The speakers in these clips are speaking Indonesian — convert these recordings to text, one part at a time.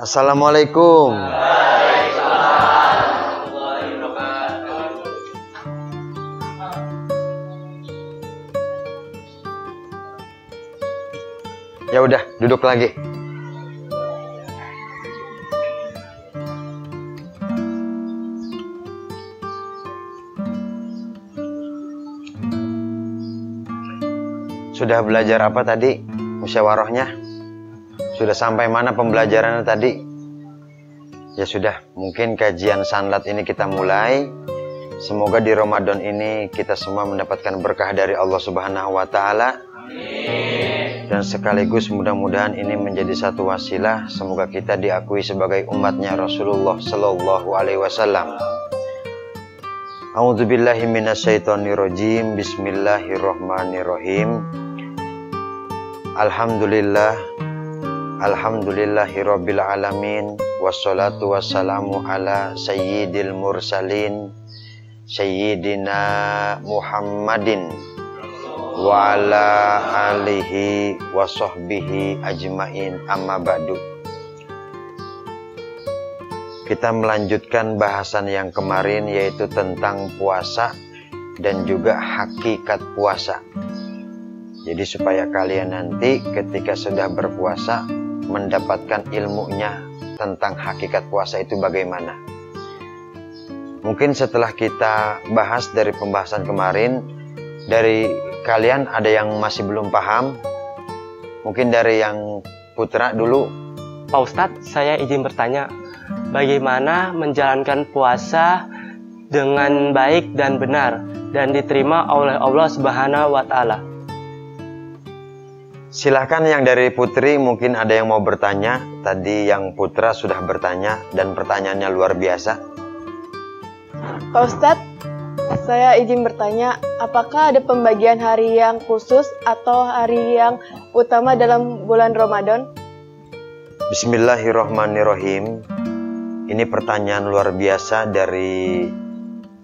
Assalamualaikum. Ya udah, duduk lagi. Sudah belajar apa tadi musyawarahnya? Sudah sampai mana pembelajarannya tadi? Ya sudah, mungkin kajian sanlat ini kita mulai. Semoga di Ramadan ini kita semua mendapatkan berkah dari Allah Subhanahu wa taala. Dan sekaligus mudah-mudahan ini menjadi satu wasilah, semoga kita diakui sebagai umatnya Rasulullah Sallallahu Alaihi Wasallam. A'udzubillahi minasyaitonirrajim. Bismillahirrahmanirrahim. Alhamdulillahirabbil alamin, wassalatu wassalamu ala sayyidil mursalin sayyidina Muhammadin wa ala alihi wa sahbihi ajmain, amma ba'du. Kita melanjutkan bahasan yang kemarin, yaitu tentang puasa dan juga hakikat puasa. Jadi supaya kalian nanti ketika sudah berpuasa mendapatkan ilmunya tentang hakikat puasa itu bagaimana. Mungkin setelah kita bahas dari pembahasan kemarin, dari kalian ada yang masih belum paham? Mungkin dari yang Putra dulu. Pak Ustadz, saya izin bertanya, bagaimana menjalankan puasa dengan baik dan benar dan diterima oleh Allah Subhanahu wa taala? Silahkan yang dari Putri, mungkin ada yang mau bertanya. Tadi yang Putra sudah bertanya dan pertanyaannya luar biasa. Pak Ustadz, saya izin bertanya, apakah ada pembagian hari yang khusus atau hari yang utama dalam bulan Ramadan? Bismillahirrahmanirrahim. Ini pertanyaan luar biasa dari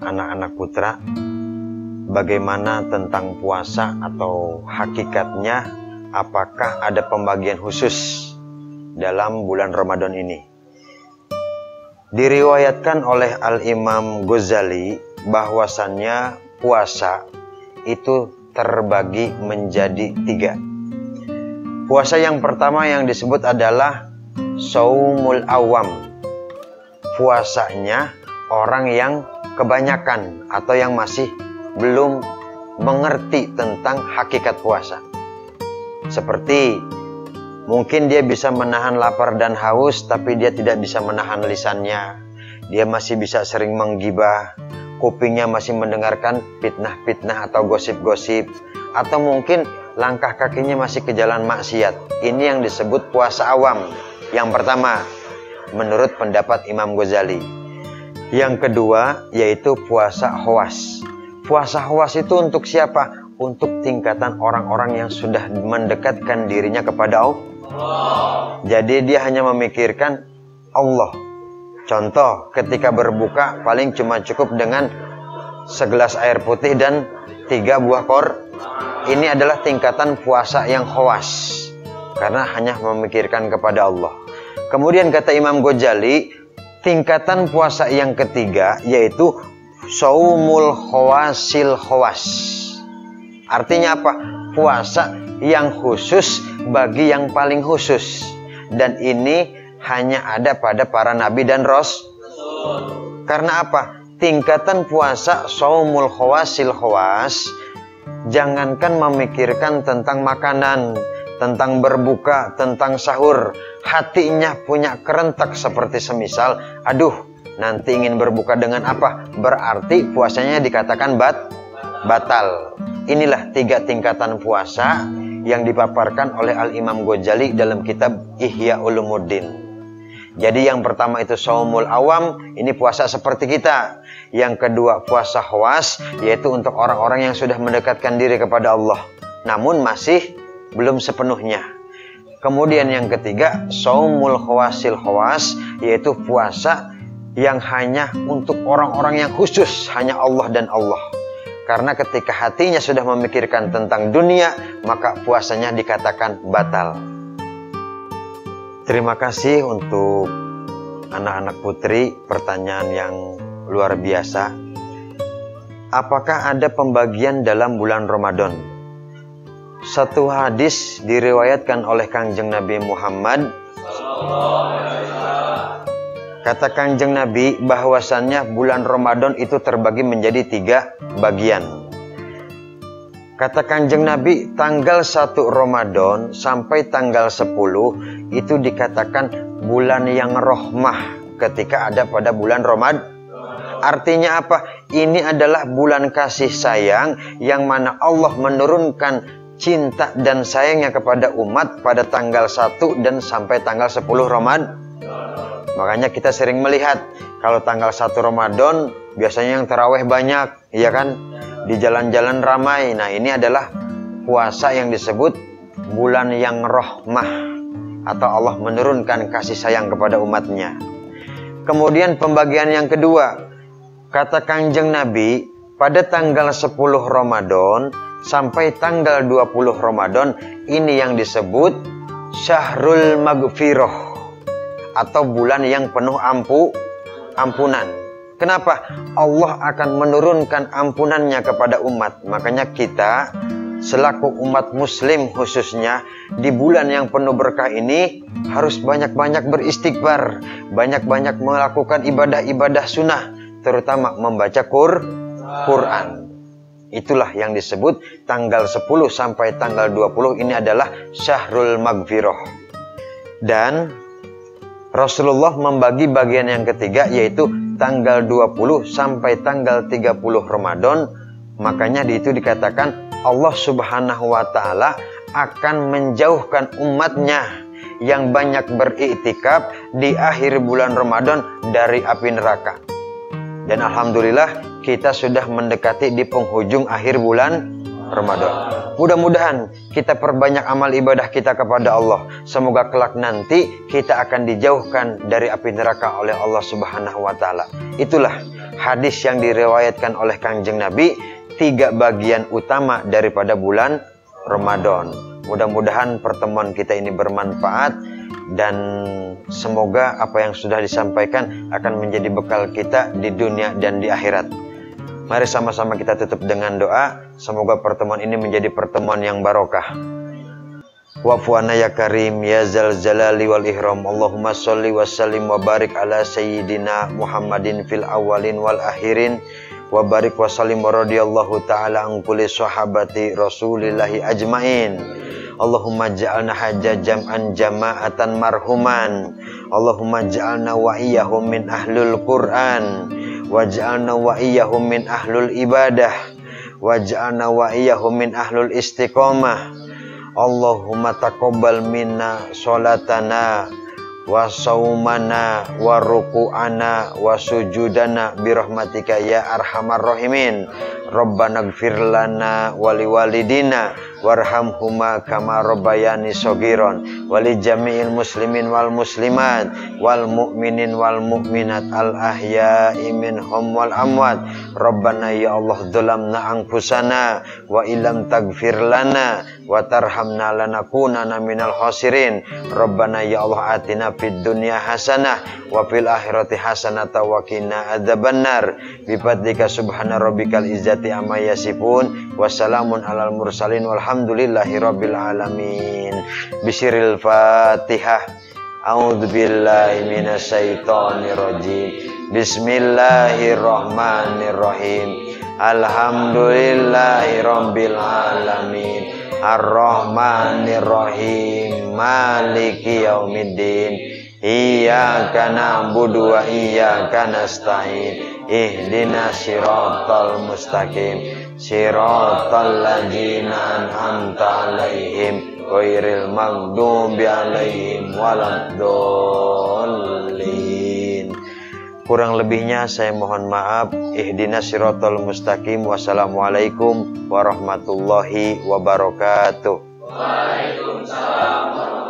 anak-anak Putra. Bagaimana tentang puasa atau hakikatnya? Apakah ada pembagian khusus dalam bulan Ramadan ini? Diriwayatkan oleh Al-Imam Ghazali bahwasannya puasa itu terbagi menjadi 3. Puasa yang pertama yang disebut adalah Shaumul Awam. Puasanya orang yang kebanyakan atau yang masih belum mengerti tentang hakikat puasa. Seperti mungkin dia bisa menahan lapar dan haus, tapi dia tidak bisa menahan lisannya. Dia masih bisa sering menggibah, kupingnya masih mendengarkan fitnah-fitnah atau gosip-gosip, atau mungkin langkah kakinya masih ke jalan maksiat. Ini yang disebut puasa awam. Yang pertama, menurut pendapat Imam Ghazali. Yang kedua, yaitu puasa khawas. Puasa khawas itu untuk siapa? Untuk tingkatan orang-orang yang sudah mendekatkan dirinya kepada Allah. Jadi dia hanya memikirkan Allah. Contoh, ketika berbuka paling cuma cukup dengan segelas air putih dan 3 buah kor. Ini adalah tingkatan puasa yang khawas, karena hanya memikirkan kepada Allah. Kemudian kata Imam Ghazali, tingkatan puasa yang ketiga yaitu Shaumul Khawasil Khawas. Artinya apa? Puasa yang khusus bagi yang paling khusus. Dan ini hanya ada pada para nabi dan rasul. Karena apa? Tingkatan puasa Shaumul Khawasil Khawas, jangankan memikirkan tentang makanan, tentang berbuka, tentang sahur. Hatinya punya kerentak seperti semisal, aduh, nanti ingin berbuka dengan apa? Berarti puasanya dikatakan batal. Inilah 3 tingkatan puasa yang dipaparkan oleh Al-Imam Ghazali dalam kitab Ihya Ulumuddin. Jadi yang pertama itu Shaumul Awam, ini puasa seperti kita. Yang kedua puasa khawas, yaitu untuk orang-orang yang sudah mendekatkan diri kepada Allah, namun masih belum sepenuhnya. Kemudian yang ketiga Shaumul Khawasil Khawas, yaitu puasa yang hanya untuk orang-orang yang khusus, hanya Allah dan Allah. Karena ketika hatinya sudah memikirkan tentang dunia, maka puasanya dikatakan batal. Terima kasih untuk anak-anak putri, pertanyaan yang luar biasa. Apakah ada pembagian dalam bulan Ramadan? Satu hadis diriwayatkan oleh Kangjeng Nabi Muhammad. Kata Kangjeng Nabi bahwasannya bulan Ramadan itu terbagi menjadi 3 bagian. Kata Kangjeng Nabi, tanggal 1 Ramadan sampai tanggal 10 itu dikatakan bulan yang rahmah ketika ada pada bulan Ramadan. Artinya apa? Ini adalah bulan kasih sayang yang mana Allah menurunkan cinta dan sayangnya kepada umat pada tanggal 1 dan sampai tanggal 10 Ramadan. Makanya kita sering melihat kalau tanggal 1 Ramadan biasanya yang tarawih banyak, ya kan? Di jalan-jalan ramai. Nah, ini adalah puasa yang disebut bulan yang rahmah atau Allah menurunkan kasih sayang kepada umatnya. Kemudian pembagian yang kedua, kata Kangjeng Nabi, pada tanggal 10 Ramadan sampai tanggal 20 Ramadan ini yang disebut Syahrul Maghfirah atau bulan yang penuh ampunan. Kenapa? Allah akan menurunkan ampunannya kepada umat. Makanya kita selaku umat muslim khususnya di bulan yang penuh berkah ini harus banyak-banyak beristighfar, banyak-banyak melakukan ibadah-ibadah sunnah, terutama membaca Quran. Itulah yang disebut tanggal 10 sampai tanggal 20 ini adalah Syahrul Maghfirah. Dan Rasulullah membagi bagian yang ketiga yaitu tanggal 20 sampai tanggal 30 Ramadan. Makanya di itu dikatakan Allah Subhanahu wa Ta'ala akan menjauhkan umatnya yang banyak beriktikaf di akhir bulan Ramadan dari api neraka. Dan alhamdulillah kita sudah mendekati di penghujung akhir bulan Ramadan. Mudah-mudahan kita perbanyak amal ibadah kita kepada Allah. Semoga kelak nanti kita akan dijauhkan dari api neraka oleh Allah Subhanahu wa Ta'ala. Itulah hadis yang diriwayatkan oleh Kangjeng Nabi, 3 bagian utama daripada bulan Ramadan. Mudah-mudahan pertemuan kita ini bermanfaat dan semoga apa yang sudah disampaikan akan menjadi bekal kita di dunia dan di akhirat. Mari sama-sama kita tutup dengan doa. Semoga pertemuan ini menjadi pertemuan yang barokah. Wa'fu anna ya karim ya zal jalali wal ihram. Allahumma sholli wa sallim wa barik ala sayyidina Muhammadin fil awalin wal akhirin. Wa barik wa sallim wa radiyallahu ta'ala an kulli sahabati rasulillahi ajmain. Allahumma ja'alna hajja jam'an jama'atan marhuman. Allahumma ja'alna wa iyyahum min ahlul Qur'an. Waj'alna wa iyyahum min ahlul ibadah. Waj'alna wa iyyahum min ahlul istiqamah. Allahumma taqabbal minna sholatana wa saumana wa ruku'ana wa sujudana birahmatika ya arhamar rahimin. Rabbana gfir lana wali walidina warhamhuma kama rabbayani shogiron wali jami'il muslimin wal muslimat wal mu'minin wal mu'minat al ahya'i minhum wal amwat. Rabbana ya Allah dzalamna anfusana wa illam tagfir lana wa tarhamna lanakunana minal khasirin. Rabbana ya Allah atina fid dunya hasanah wa fil akhirati hasanah wa qina adzabannar. Bi fadlika subhana rabbikal izzati amma yasifun wa salamun alal mursalin walhamdulillahi rabbil alamin. Bisiril Fatihah. A'udzu billahi minasyaitonir rajim. Bismillahirrahmanirrahim. Alhamdulillahi rabbil alamin. Ar-Rahmanir-Rahim. Maliki yaumiddin. Iyyaka na'budu wa iyyaka nasta'in. Ihdinas siratal mustaqim. Siratal ladzina an'amta 'alaihim ghairil maghdubi 'alaihim waladdallin. Kurang lebihnya saya mohon maaf. Ihdinas siratal mustaqim. Wassalamualaikum warahmatullahi wabarakatuh. Waalaikumsalam.